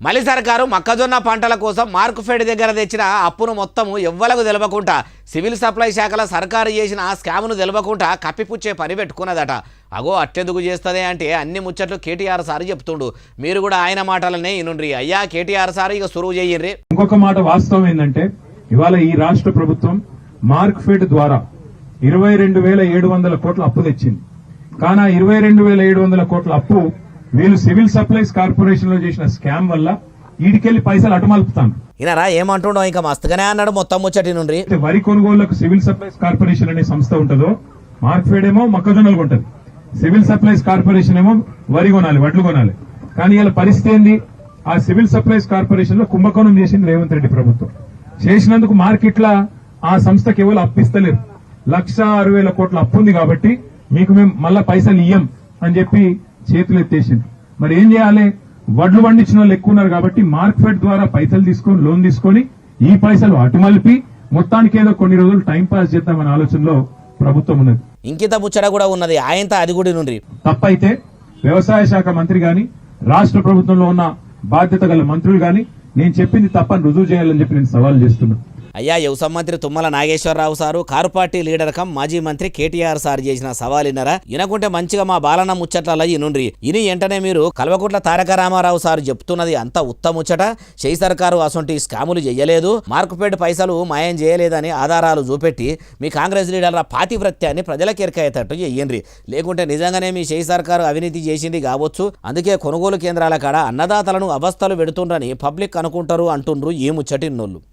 మళ్ళీ సర్కారు మొక్కజొన్న పంటల కోసం మార్కుఫెడ్ దగ్గర తెచ్చిన అప్పును మొత్తము ఎవ్వలకు తెలవకుండా సివిల్ సప్లై శాఖలో సర్కారు చేసిన స్కామ్ను తెలవకుండా కప్పిపుచ్చే పని పెట్టుకున్నదట. అగో అట్టెందుకు చేస్తుంది అంటే అన్ని ముచ్చట్లు కేటీఆర్ సార్ చెప్తుండు. మీరు కూడా ఆయన మాటలనే ఇనుండ్రి. అయ్యా కేటీఆర్ సార్ ఇక సురువు చెయ్యండి. ఇంకొక మాట వాస్తవం ఏంటంటే ఇవాళ ఈ రాష్ట్ర ప్రభుత్వం మార్క్ఫెడ్ ద్వారా 22,700 కోట్ల అప్పు తెచ్చింది. కానీ 22,700 కోట్ల అప్పు వీళ్ళు సివిల్ సప్లైస్ కార్పొరేషన్ లో చేసిన స్కామ్ వల్ల ఈడికెళ్లి పైసలు అటుమలుపుతాను. ఈయనరా ఏమంటుండో ఇంకా మస్తుగానే అన్నాడు మొత్తం ముచ్చటి నుండి. వరి కొనుగోళ్లకు సివిల్ సప్లైస్ కార్పొరేషన్ అనే సంస్థ ఉంటుందో, మార్క్ఫెడ్ ఏమో మొక్కజొన్నలు కొంటది, సివిల్ సప్లైస్ కార్పొరేషన్ ఏమో వరి కొనాలి, వడ్లు కొనాలి. కానీ ఇలా పరిస్థితి ఏంది? ఆ సివిల్ సప్లైస్ కార్పొరేషన్ లో కుంభకోణం చేసింది రేవంత్ రెడ్డి ప్రభుత్వం. చేసినందుకు మార్కెట్ల ఆ సంస్థకి ఎవరు అప్పిస్తలేరు. 1,60,000 కోట్ల అప్పు ఉంది కాబట్టి మీకు మేము మళ్ళా పైసలు ఇయ్యం అని చెప్పి చేతులు ఎత్తేసింది. మరి ఏం చేయాలి? వడ్లు పండించిన వాళ్ళు ఎక్కువ ఉన్నారు కాబట్టి మార్క్ఫెడ్ ద్వారా పైసలు తీసుకొని లోన్ తీసుకొని ఈ పైసలు అటుమలిపి మొత్తానికి ఏదో కొన్ని రోజులు టైం పాస్ చేద్దామనే ఆలోచనలో ప్రభుత్వం ఉన్నది. ఇంకిత ముచ్చట కూడా ఉన్నది. ఆయనతో అది కూడా నుండి తప్పైతే వ్యవసాయ శాఖ మంత్రి గాని రాష్ట్ర ప్రభుత్వంలో ఉన్న బాధ్యత గల మంత్రులు గాని నేను చెప్పింది తప్పని రుజువు చేయాలని చెప్పి నేను సవాల్ చేస్తున్నా. అయ్యా వ్యవసాయ మంత్రి Tummala Nageswararao sir car party leader cum మాజీ మంత్రి కేటీఆర్ సార్ చేసిన సవాలిన్నరా వినకుంటే మంచిగా మా బాలన్న ముచ్చట్ల ఇనుండ్రి. ఇని వెంటనే మీరు కల్వకుంట్ల తారక రామారావు సార్ చెప్తున్నది అంత ఉత్తముచ్చట. షెయి సర్కారు అసొంటి స్కాములు చేయలేదు, మార్కుపేట పైసలు మాయం చేయలేదని ఆధారాలు చూపెట్టి మీ కాంగ్రెస్ లీడర్ల పాతివ్రత్యాన్ని ప్రజలకు ఎరకయ్యేటట్టు చెయ్యండి. లేకుంటే నిజంగానే మీ షెయి సర్కారు అవినీతి చేసింది కావచ్చు, అందుకే కొనుగోలు కేంద్రాల కాడ అన్నదాతలను అవస్థలు పెడుతుండ్రని పబ్లిక్ అనుకుంటారు అంటుండ్రు ఈ ముచ్చటిన్నోళ్ళు.